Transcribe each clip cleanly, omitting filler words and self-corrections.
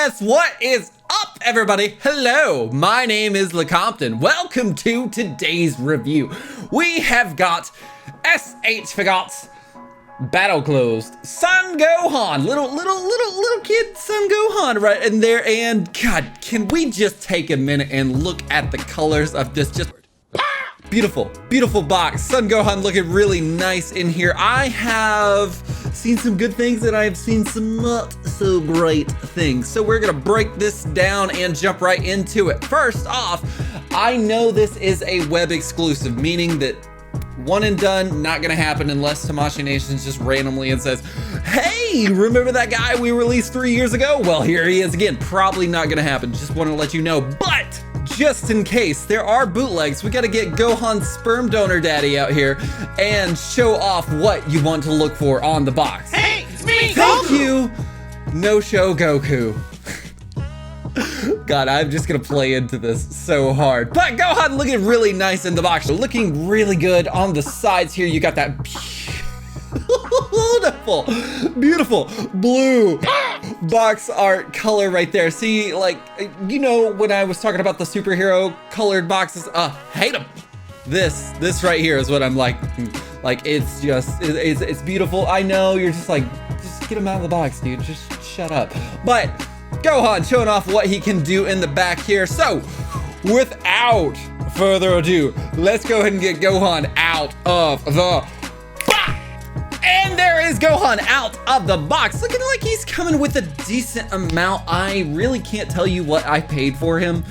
Yes, what is up, everybody? Hello, my name is LeCompton. Welcome to today's review. We have got SH Figuarts Battle Closed Son Gohan, little kid Son Gohan right in there. And God, can we just take a minute and look at the colors of this? Just beautiful box. Son Gohan looking really nice in here. I have seen some good things and I have seen some not so great things. So we're gonna break this down and jump right into it. First off, I know this is a web exclusive, meaning that one and done, not gonna happen unless Tamashii Nations just randomly and says, hey, remember that guy we released 3 years ago? Well, here he is again. Probably not gonna happen. Just wanna let you know. But just in case there are bootlegs, we gotta get Gohan's sperm donor daddy out here and show off what you want to look for on the box. Hey, it's me, Thank Goku! you, No Show Goku. God, I'm just gonna play into this so hard. But Gohan looking really nice in the box. Looking really good on the sides here. You got that beautiful blue box art color right there. See, like, you know, when I was talking about the superhero colored boxes, hate them. This right here is what I'm like it's just, it's beautiful. I know you're just like, just get him out of the box, dude. Just shut up. But Gohan showing off what he can do in the back here. So without further ado, let's go ahead and get Gohan out of the box. And there is Gohan out of the box, looking like he's coming with a decent amount. I really can't tell you what I paid for him.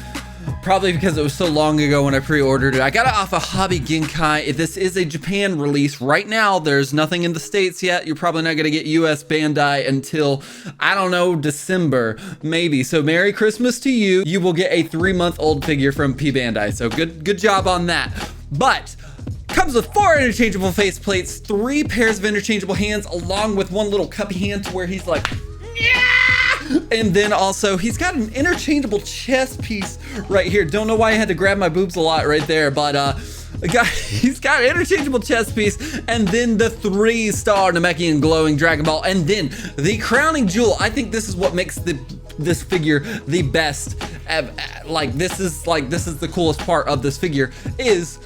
Probably because it was so long ago when I pre-ordered it. I got it off of Hobby Genkai. This is a Japan release. Right now, there's nothing in the States yet. You're probably not gonna get US Bandai until, I don't know, December, maybe. So Merry Christmas to you. You will get a 3-month-old figure from P Bandai. So good job on that. But comes with 4 interchangeable faceplates, 3 pairs of interchangeable hands, along with one little cuppy hand to where he's like, yeah! And then also he's got an interchangeable chest piece right here. Don't know why I had to grab my boobs a lot right there, but he's got an interchangeable chest piece, and then the 3-star Namekian glowing Dragon Ball, and then the crowning jewel. I think this is what makes this figure the best. This is the coolest part of this figure is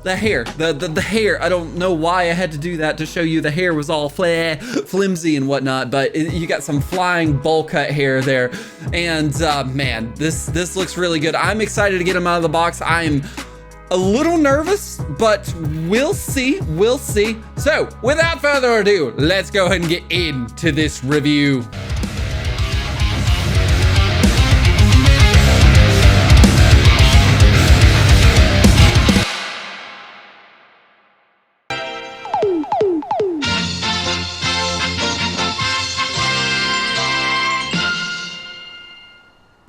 the hair, the hair. I don't know why I had to do that to show you the hair was all flimsy and whatnot, but you got some flying bowl cut hair there. And man, this looks really good. I'm excited to get him out of the box. I'm a little nervous, but we'll see. So without further ado, let's go ahead and get into this review.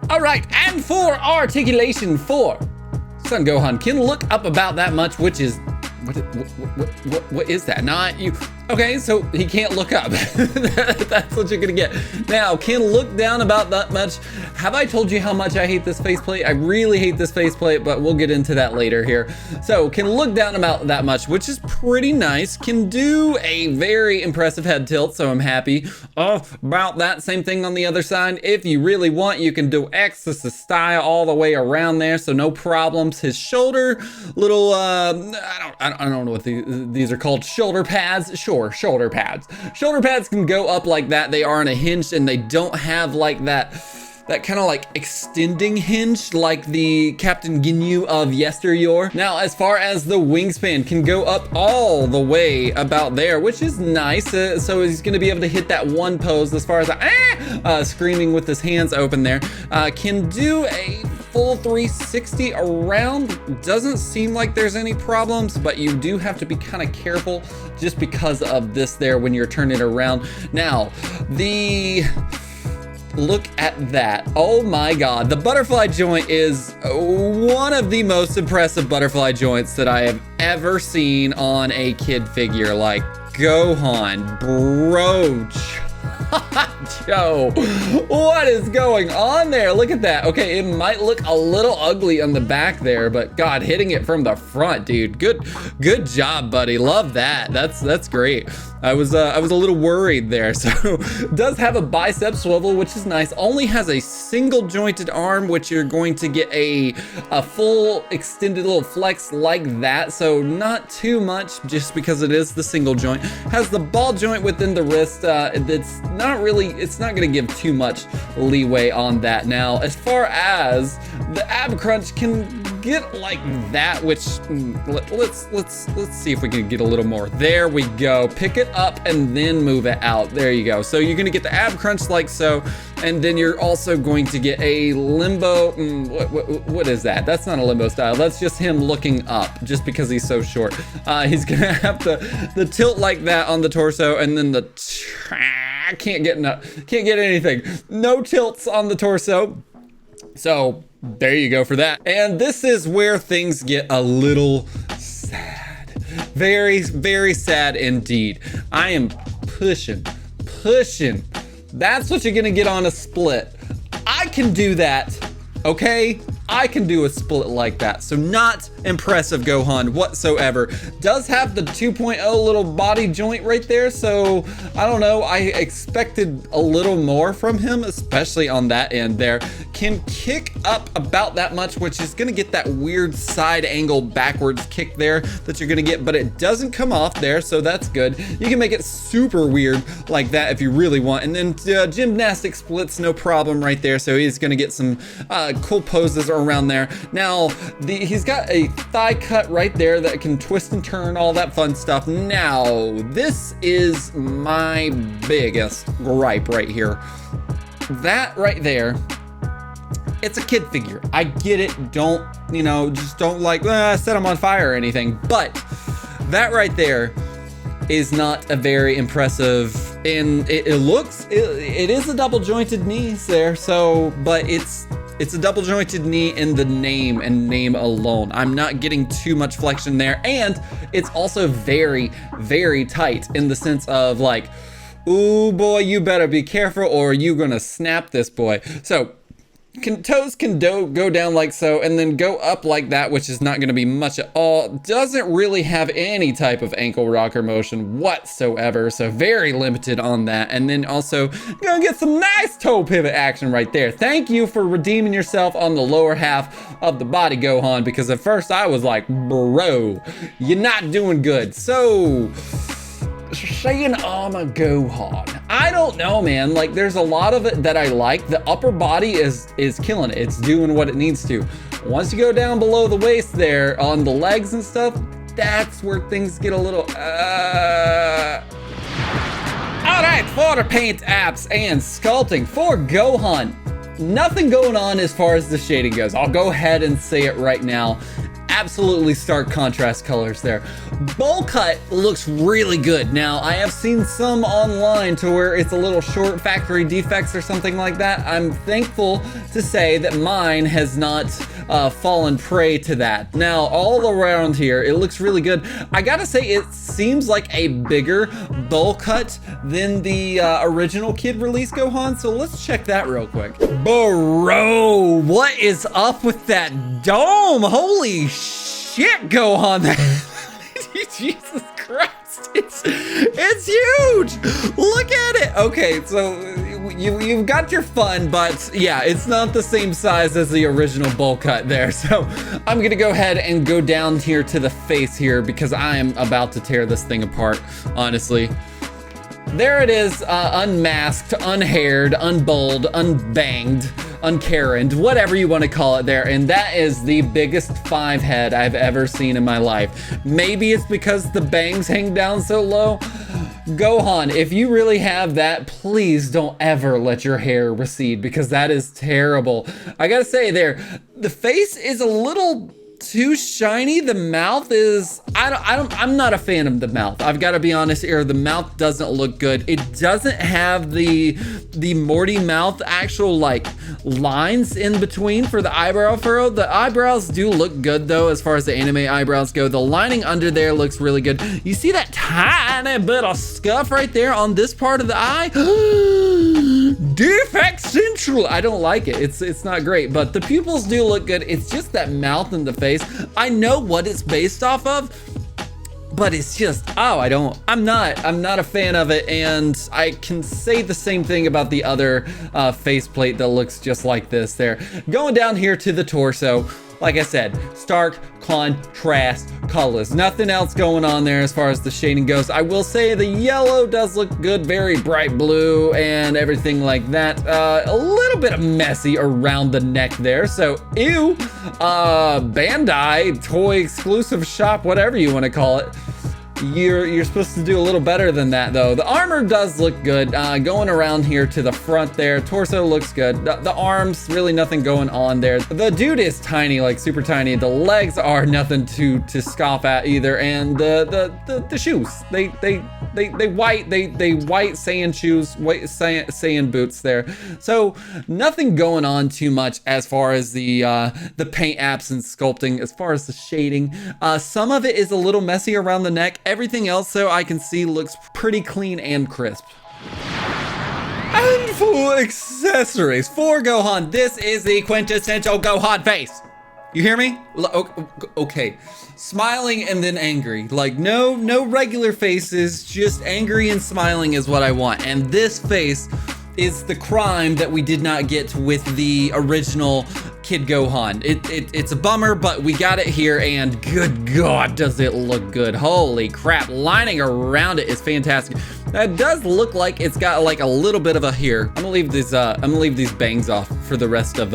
All right, and for articulation 4, Son Gohan can look up about that much, which is, what is that? Not you. Okay, so he can't look up. That's what you're gonna get. Now, can look down about that much. Have I told you how much I hate this faceplate? I really hate this faceplate, but we'll get into that later here. So, can look down about that much, which is pretty nice. Can do a very impressive head tilt, so I'm happy. About that, same thing on the other side. If you really want, you can do Exorcist style all the way around there, so no problems. His shoulder, little, I don't know what these are called. Shoulder pads, sure. Shoulder pads. Shoulder pads can go up like that. They are on a hinge and they don't have like that kind of like extending hinge like the Captain Ginyu of yesteryear. Now, as far as the wingspan, can go up all the way about there, which is nice. So he's gonna be able to hit that one pose as far as screaming with his hands open there. Can do a full 360 around. Doesn't seem like there's any problems, but you do have to be kind of careful just because of this there when you're turning it around. Now, look at that. Oh my God. The butterfly joint is one of the most impressive butterfly joints that I have ever seen on a kid figure. Like, Gohan, bro, Joe, what is going on there? Look at that. Okay, it might look a little ugly on the back there, but God, hitting it from the front, dude. Good job, buddy. Love that. That's great. I was a little worried there. So does have a bicep swivel, which is nice. Only has a single jointed arm, which you're going to get a full extended little flex like that. So not too much, just because it is the single joint. Has the ball joint within the wrist. That's not really, it's not gonna give too much leeway on that. Now, as far as the ab crunch can get like that, which let's see if we can get a little more. There we go. Pick it up and then move it out. There you go. So you're gonna get the ab crunch like so, and then you're also going to get a limbo. What is that? That's not a limbo style. That's just him looking up, just because he's so short. He's gonna have the tilt like that on the torso, and then the can't get anything. No tilts on the torso. So there you go for that. And this is where things get a little sad. Very, very sad indeed. I am pushing. That's what you're gonna get on a split. I can do that, okay? I can do a split like that. So not impressive, Gohan, whatsoever. Does have the 2.0 little body joint right there, so I don't know. I expected a little more from him, especially on that end there. Can kick up about that much, which is gonna get that weird side angle backwards kick there that you're gonna get, but it doesn't come off there, so that's good. You can make it super weird like that if you really want. And then gymnastic splits, no problem right there. So he's gonna get some cool poses around there. Now, he's got a thigh cut right there that can twist and turn, all that fun stuff. Now, this is my biggest gripe right here. That right there, it's a kid figure. I get it. Don't, just don't like set him on fire or anything. But that right there is not a very impressive, and it is a double jointed knees there. So, but it's a double jointed knee in the name and name alone. I'm not getting too much flexion there. And it's also very, very tight in the sense of like, ooh boy, you better be careful or you're gonna snap this boy. So toes can go down like so and then go up like that, which is not gonna be much at all. Doesn't really have any type of ankle rocker motion whatsoever, so very limited on that. And then also gonna get some nice toe pivot action right there. Thank you for redeeming yourself on the lower half of the body, Gohan, because at first I was like, bro, you're not doing good. So saying I'm a Gohan, I don't know, man. Like, there's a lot of it that I like. The upper body is killing it. It's doing what it needs to. Once you go down below the waist there on the legs and stuff, that's where things get a little all right, for paint apps and sculpting for Gohan, nothing going on as far as the shading goes. I'll go ahead and say it right now. Absolutely stark contrast colors there. Bowl cut looks really good. Now, I have seen some online to where it's a little short, factory defects or something like that. I'm thankful to say that mine has not fallen prey to that. Now, all around here, it looks really good. I gotta say, it seems like a bigger bowl cut than the original kid release Gohan, so let's check that real quick. Bro, what is up with that dome? Holy shit, Gohan. Jesus Christ, it's huge. Look at it. Okay, so you've got your fun, but yeah, it's not the same size as the original bowl cut there. So I'm gonna go ahead and go down here to the face here because I am about to tear this thing apart, honestly. There it is, unmasked, unhaired, unbowled, unbanged, unkarened, whatever you want to call it there. And that is the biggest 5 head I've ever seen in my life. Maybe it's because the bangs hang down so low. Gohan, if you really have that, please don't ever let your hair recede because that is terrible. I gotta say there, the face is a little too shiny. The mouth is, I'm not a fan of the mouth. I've got to be honest here. The mouth doesn't look good. It doesn't have the Morty mouth actual like lines in between for the eyebrow furrow. The eyebrows do look good though, as far as the anime eyebrows go. The lining under there looks really good. You see that tiny bit of scuff right there on this part of the eye? Defect central. I don't like it. It's not great, but the pupils do look good. It's just that mouth and the face. I know what it's based off of, but it's just, I'm not a fan of it. And I can say the same thing about the other faceplate that looks just like this there. Going down here to the torso, like I said, stark contrast colors. Nothing else going on there as far as the shading goes. I will say the yellow does look good, very bright blue and everything like that. A little bit messy around the neck there. So, ew, Bandai, toy exclusive shop, whatever you want to call it. You're supposed to do a little better than that though. The armor does look good. Going around here to the front there, torso looks good. The arms, really nothing going on there. The dude is tiny, like super tiny. The legs are nothing to scoff at either. And the shoes, they white Saiyan shoes, white Saiyan boots there. So nothing going on too much as far as the paint apps and sculpting. As far as the shading, some of it is a little messy around the neck. Everything else, though, I can see looks pretty clean and crisp. And for accessories, for Gohan, this is the quintessential Gohan face. You hear me? Okay. Smiling and then angry. Like, no regular faces, just angry and smiling is what I want. And this face is the crime that we did not get with the original Kid Gohan. It's a bummer, but we got it here, and good God, does it look good. Holy crap, lining around it is fantastic. That does look like it's got like a little bit of a here. I'm gonna leave these bangs off for the rest of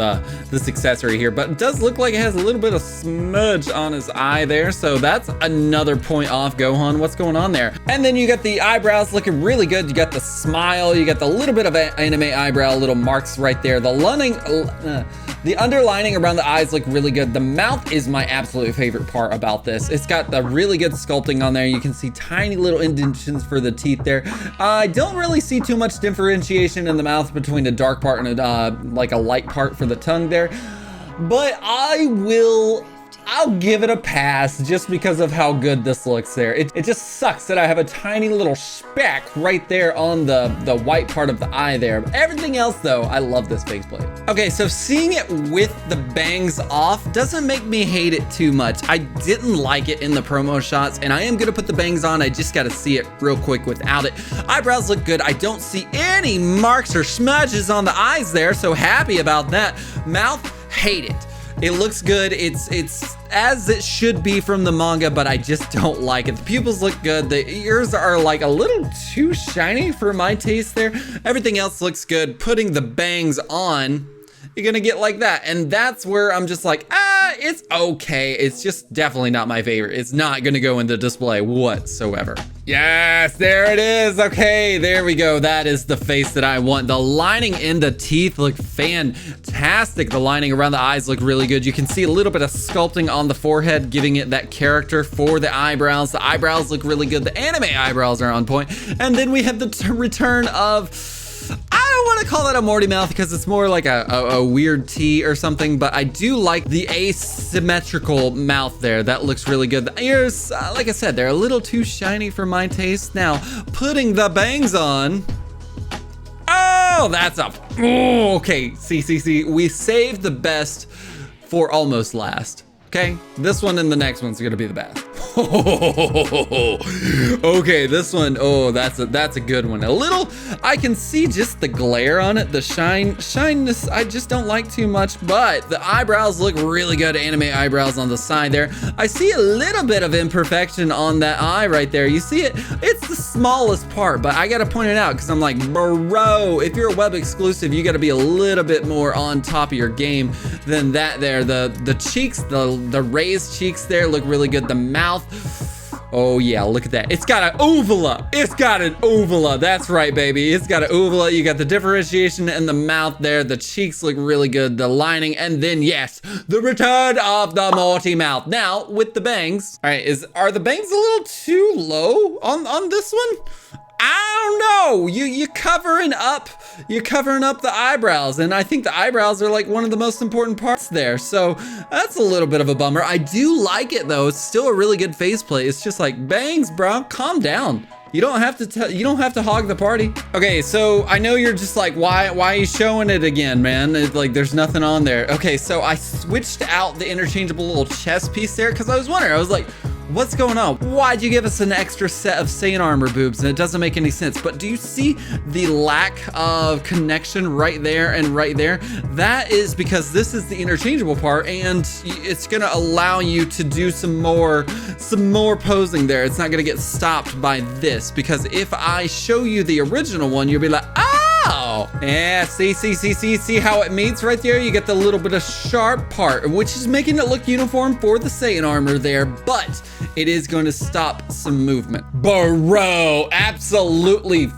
this accessory here, but it does look like it has a little bit of smudge on his eye there, so that's another point off Gohan. What's going on there? And then you got the eyebrows looking really good. You got the smile, you got the little bit of anime eyebrow, little marks right there. The underlining around the eyes look really good. The mouth is my absolute favorite part about this. It's got the really good sculpting on there. You can see tiny little indentions for the teeth there. I don't really see too much differentiation in the mouth between the dark part and like a light part for the tongue there. But I'll give it a pass just because of how good this looks there. It just sucks that I have a tiny little speck right there on the white part of the eye there. Everything else though, I love this faceplate. Okay, so seeing it with the bangs off doesn't make me hate it too much. I didn't like it in the promo shots, and I am gonna put the bangs on. I just gotta see it real quick without it. Eyebrows look good. I don't see any marks or smudges on the eyes there, so happy about that. Mouth, hate it. It looks good. It's as it should be from the manga, but I just don't like it. The pupils look good. The ears are like a little too shiny for my taste there. Everything else looks good. Putting the bangs on, you're gonna get like that. And that's where I'm just like, it's okay. It's just definitely not my favorite. It's not gonna go in the display whatsoever. Yes, there it is. Okay, there we go. That is the face that I want. The lining in the teeth look fantastic. The lining around the eyes look really good. You can see a little bit of sculpting on the forehead, giving it that character for the eyebrows. The eyebrows look really good. The anime eyebrows are on point. And then we have the return of, I don't want to call that a Morty mouth because it's more like a weird T or something, but I do like the asymmetrical mouth there. That looks really good. The ears, like I said, they're a little too shiny for my taste. Now, putting the bangs on. Oh, that's up. Oh, okay, see. We saved the best for almost last. Okay, this one and the next one's gonna be the best. Okay, this one, oh, that's a good one. A little, I can see just the glare on it, the shiness, I just don't like too much, but the eyebrows look really good, anime eyebrows on the side there. I see a little bit of imperfection on that eye right there. You see it? It's the smallest part, but I gotta point it out because I'm like, bro, if you're a web exclusive, you gotta be a little bit more on top of your game than that there. The cheeks, the raised cheeks there look really good. The mouth, Oh yeah, look at that. It's got an uvula. It's got an uvula. That's right, baby. It's got an uvula. You got the differentiation in the mouth there. The cheeks look really good. The lining. And then, yes, the return of the Morty mouth. Now, with the bangs. All right, are the bangs a little too low on this one? I don't know. You're covering up the eyebrows, and I think the eyebrows are like one of the most important parts there. So that's a little bit of a bummer. I do like it though. It's still a really good faceplate. It's just like bangs, bro. Calm down. You don't have to hog the party. Okay, so I know you're just like, why are you showing it again, man? It's like there's nothing on there. Okay, so I switched out the interchangeable little chest piece there because I was wondering. I was like, what's going on? Why'd you give us an extra set of Saiyan armor boobs? And it doesn't make any sense. But do you see the lack of connection right there and right there? That is because this is the interchangeable part, and it's gonna allow you to do some more posing there. It's not gonna get stopped by this, because if I show you the original one, you'll be like, oh, yeah, see how it meets right there? You get the little bit of sharp part, which is making it look uniform for the Saiyan armor there, but it is going to stop some movement. Bro, absolutely.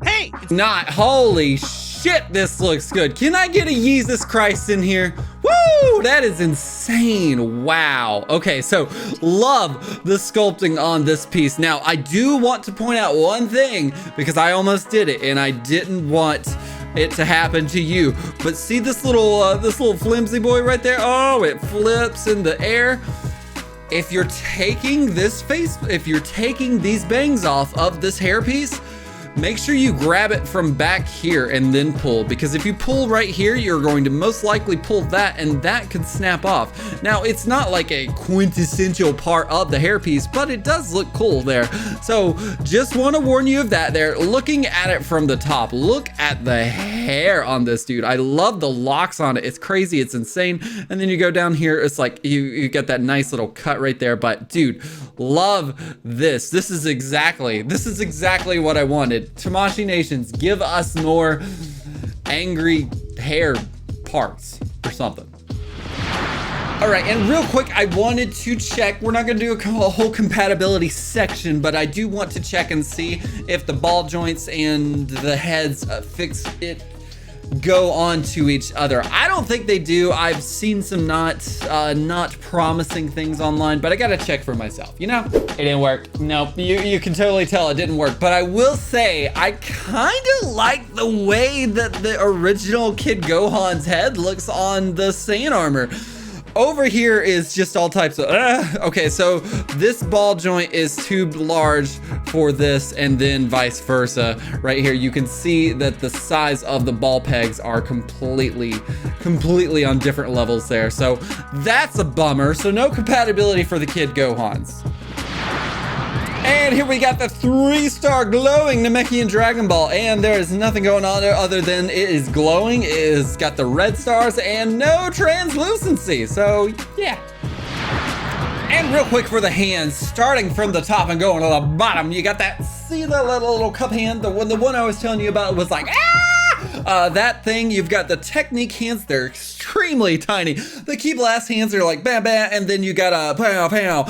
Hey! Not, holy shit, this looks good. Can I get a Jesus Christ in here? Woo, that is insane. Wow. Okay, so love the sculpting on this piece. Now, I do want to point out one thing, because I almost did it and I didn't want it to happen to you. But see this little flimsy boy right there? Oh, it flips in the air. If you're taking these bangs off of this hairpiece, make sure you grab it from back here and then pull, because if you pull right here, you're going to most likely pull that, and that could snap off. Now, it's not like a quintessential part of the hairpiece, but it does look cool there. So just want to warn you of that there. Looking at it from the top, look at the hair on this dude. I love the locks on it. It's crazy. It's insane. And then you go down here, it's like you get that nice little cut right there. But dude, love this. This is exactly what I wanted. Tamashii Nations, give us more angry hair parts or something. All right, and real quick, I wanted to check. We're not gonna do a whole compatibility section, but I do want to check and see if the ball joints and the heads go on to each other. I don't think they do. I've seen some not promising things online, but I gotta check for myself, you know? It didn't work. Nope, you can totally tell it didn't work. But I will say, I kinda like the way that the original Kid Gohan's head looks on the Saiyan armor. Over here is just all types of, okay, so this ball joint is too large for this, and then vice versa. Right here, you can see that the size of the ball pegs are completely on different levels there. So that's a bummer. So no compatibility for the Kid Gohans. And here we got the 3-star glowing Namekian Dragon Ball, and there is nothing going on there other than it is glowing. It is got the red stars and no translucency, so yeah. And real quick for the hands, starting from the top and going to the bottom, you got that, see that little cup hand? The one I was telling you about was like, that thing. You've got the technique hands, they're extremely tiny. The key blast hands are like bam bam, and then you got a pow pow.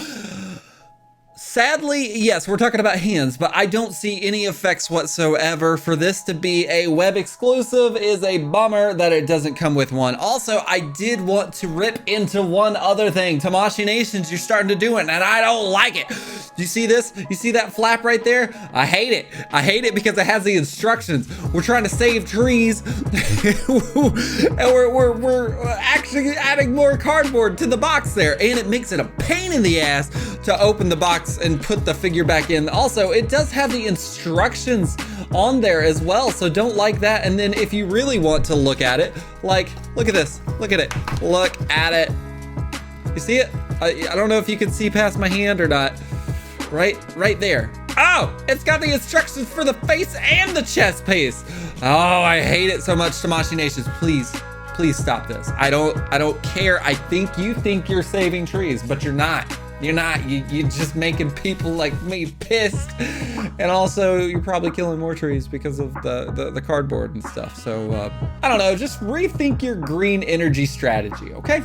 Sadly, yes, we're talking about hands, but I don't see any effects whatsoever. For this to be a web exclusive is a bummer that it doesn't come with one. Also, I did want to rip into one other thing. Tamashii Nations, you're starting to do it, and I don't like it. Do you see this? You see that flap right there? I hate it. I hate it because it has the instructions. We're trying to save trees, and we're actually adding more cardboard to the box there, and it makes it a pain in the ass to open the box and put the figure back in. Also, it does have the instructions on there as well, so don't like that. And then if you really want to look at it, like, look at this, look at it, look at it. You see it? I don't know if you can see past my hand or not. Right there. Oh, it's got the instructions for the face and the chest piece. Oh, I hate it so much. Tamashii Nations, please stop this. I don't care. I think you think you're saving trees, but you're not. You're not. You're just making people like me pissed. And also, you're probably killing more trees because of the cardboard and stuff. So, I don't know. Just rethink your green energy strategy, okay?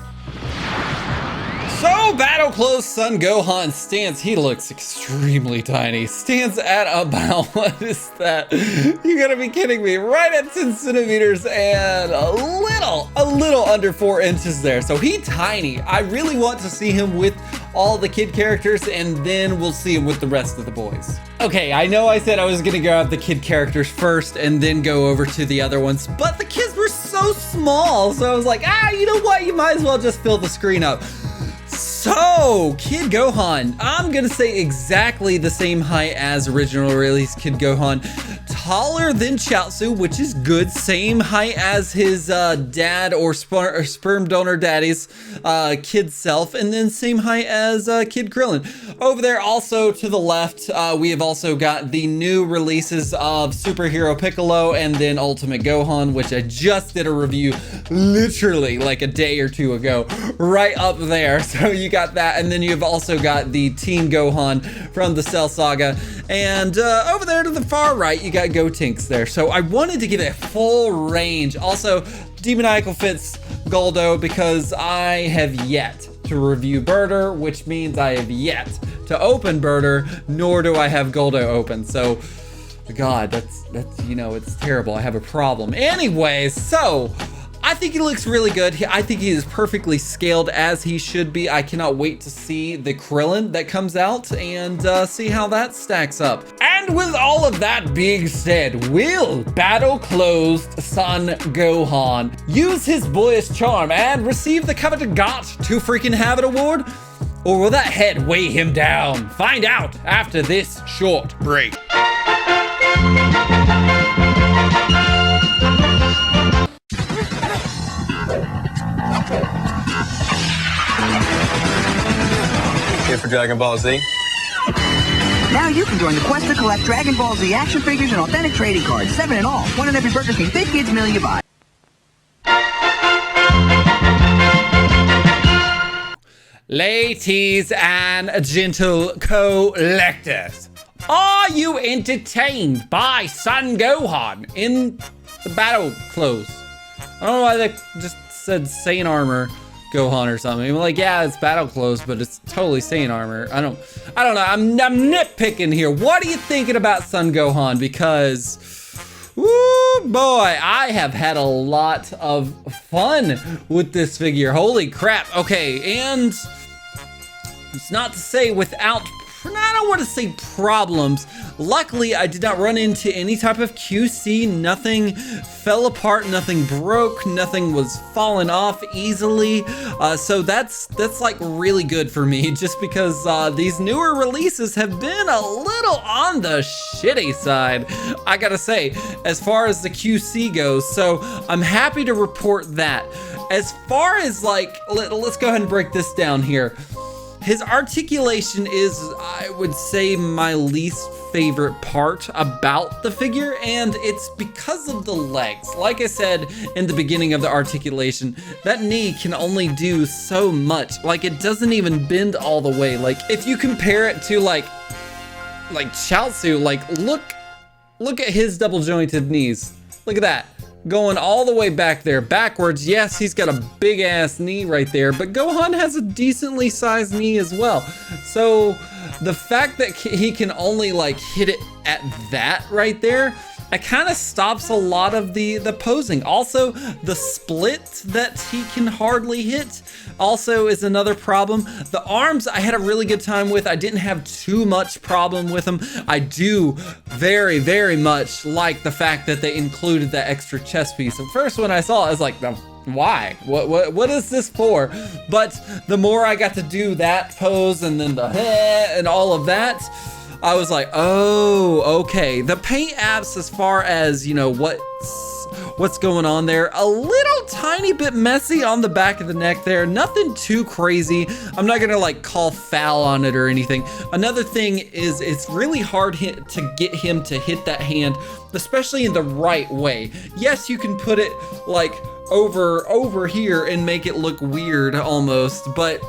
So Battle Clothes Son Gohan stands, he looks extremely tiny. Stands at about, what is that? You gotta be kidding me. Right at 10 centimeters and a little under 4 inches there. So he tiny. I really want to see him with all the kid characters, and then we'll see him with the rest of the boys. Okay, I know I said I was gonna grab the kid characters first and then go over to the other ones, but the kids were so small. So I was like, you know what? You might as well just fill the screen up. So, Kid Gohan, I'm gonna say exactly the same height as original release Kid Gohan. Taller than Chaozu, which is good. Same height as his dad or sperm donor daddy's kid self. And then same height as Kid Krillin. Over there also to the left, we have also got the new releases of Superhero Piccolo and then Ultimate Gohan, which I just did a review literally like a day or two ago. Right up there. So you got that. And then you've also got the Teen Gohan from the Cell Saga. And over there to the far right, you got Gotenks there. So I wanted to give it a full range. Also, Demoniacal fits Goldo because I have yet to review Birder, which means I have yet to open Birder, nor do I have Goldo open. So, God, that's you know, it's terrible. I have a problem. Anyways, so I think he looks really good. I think he is perfectly scaled as he should be. I cannot wait to see the Krillin that comes out and see how that stacks up. And with all of that being said, will Battle Closed Son Gohan use his boyish charm and receive the coveted Got to freaking have it award? Or will that head weigh him down? Find out after this short break. Here for Dragonball Z. Now you can join the quest to collect Dragon Ball Z action figures and authentic trading cards, 7 in all. One in every Burger King Big Kids meal you buy. Ladies and gentle collectors, are you entertained by Son Gohan in the battle clothes? I don't know why they just said Saiyan armor Gohan or something. I'm like, yeah, it's battle clothes, but it's totally Saiyan armor. I don't know. I'm nitpicking here. What are you thinking about Son Gohan? Because, woo boy, I have had a lot of fun with this figure. Holy crap. Okay, and it's not to say without, I don't want to say problems. Luckily, I did not run into any type of QC. Nothing fell apart, nothing broke, nothing was falling off easily. So that's like really good for me, just because these newer releases have been a little on the shitty side, I gotta say, as far as the QC goes. So I'm happy to report that. As far as like, let's go ahead and break this down here. His articulation is, I would say, my least favorite part about the figure, and it's because of the legs. Like I said in the beginning of the articulation, that knee can only do so much. Like, it doesn't even bend all the way. Like, if you compare it to like Chaozu, like look at his double jointed knees. Look at that. Going all the way back there, backwards. Yes, he's got a big ass knee right there, but Gohan has a decently sized knee as well. So the fact that he can only like hit it at that right there, it kind of stops a lot of the posing. Also, the split that he can hardly hit also is another problem. The arms I had a really good time with. I didn't have too much problem with them. I do very, very much like the fact that they included that extra chest piece. At first when I saw it, I was like, no, why? What is this for? But the more I got to do that pose and then the and all of that, I was like, oh, okay. The paint apps, as far as, you know, what's going on there, a little tiny bit messy on the back of the neck there. Nothing too crazy. I'm not gonna like call foul on it or anything. Another thing is it's really hard to get him to hit that hand, especially in the right way. Yes, you can put it like over here and make it look weird almost, but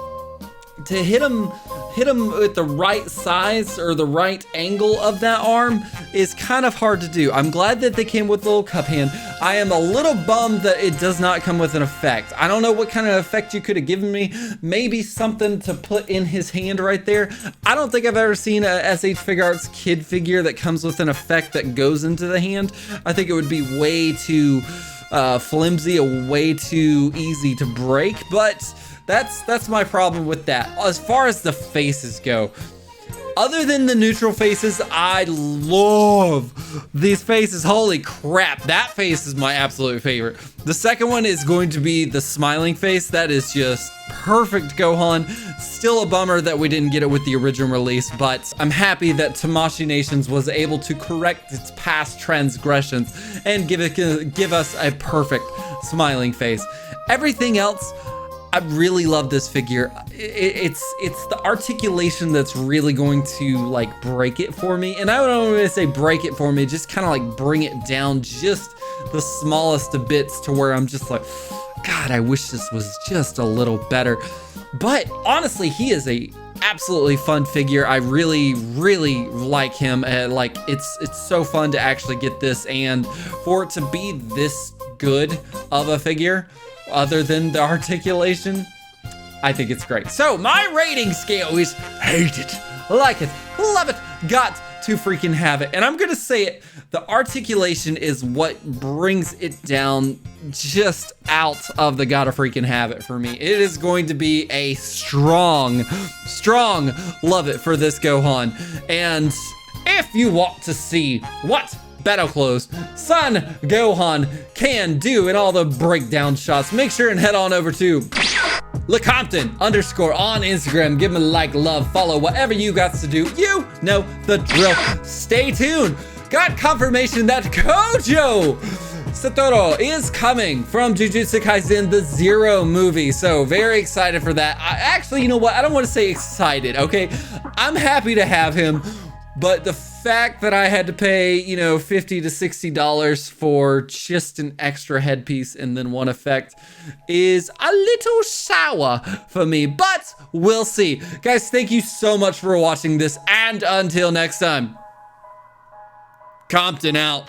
to hit him hit him with the right size or the right angle of that arm is kind of hard to do. I'm glad that they came with the little cup hand. I am a little bummed that it does not come with an effect. I don't know what kind of effect you could have given me. Maybe something to put in his hand right there. I don't think I've ever seen a SH Figuarts kid figure that comes with an effect that goes into the hand. I think it would be way too flimsy, way too easy to break, but that's my problem with that. As far as the faces go, other than the neutral faces, I love these faces. Holy crap, that face is my absolute favorite. The second one is going to be the smiling face. That is just perfect Gohan. Still a bummer that we didn't get it with the original release, but I'm happy that Tamashii Nations was able to correct its past transgressions and give us a perfect smiling face. Everything else, I really love this figure. It's the articulation that's really going to like break it for me. And I don't want to say break it for me, just kind of like bring it down just the smallest of bits to where I'm just like, God, I wish this was just a little better. But honestly, he is a absolutely fun figure. I really like him. Like it's so fun to actually get this, and for it to be this good of a figure, other than the articulation, I think it's great. So my rating scale is hate it, like it, love it, got to freaking have it. And I'm gonna say it, the articulation is what brings it down just out of the gotta freaking have it for me. It is going to be a strong love it for this Gohan. And if you want to see what battle clothes Son Gohan can do in all the breakdown shots, make sure and head on over to LeCompton _ on Instagram. Give him a like, love, follow, whatever you got to do. You know the drill. Stay tuned. Got confirmation that Kojo Satoru is coming from Jujutsu Kaisen, the Zero movie. So very excited for that. Actually, you know what? I don't want to say excited, okay? I'm happy to have him. But the fact that I had to pay, you know, $50 to $60 for just an extra headpiece and then one effect is a little sour for me, but we'll see. Guys, thank you so much for watching this, and until next time, Compton out.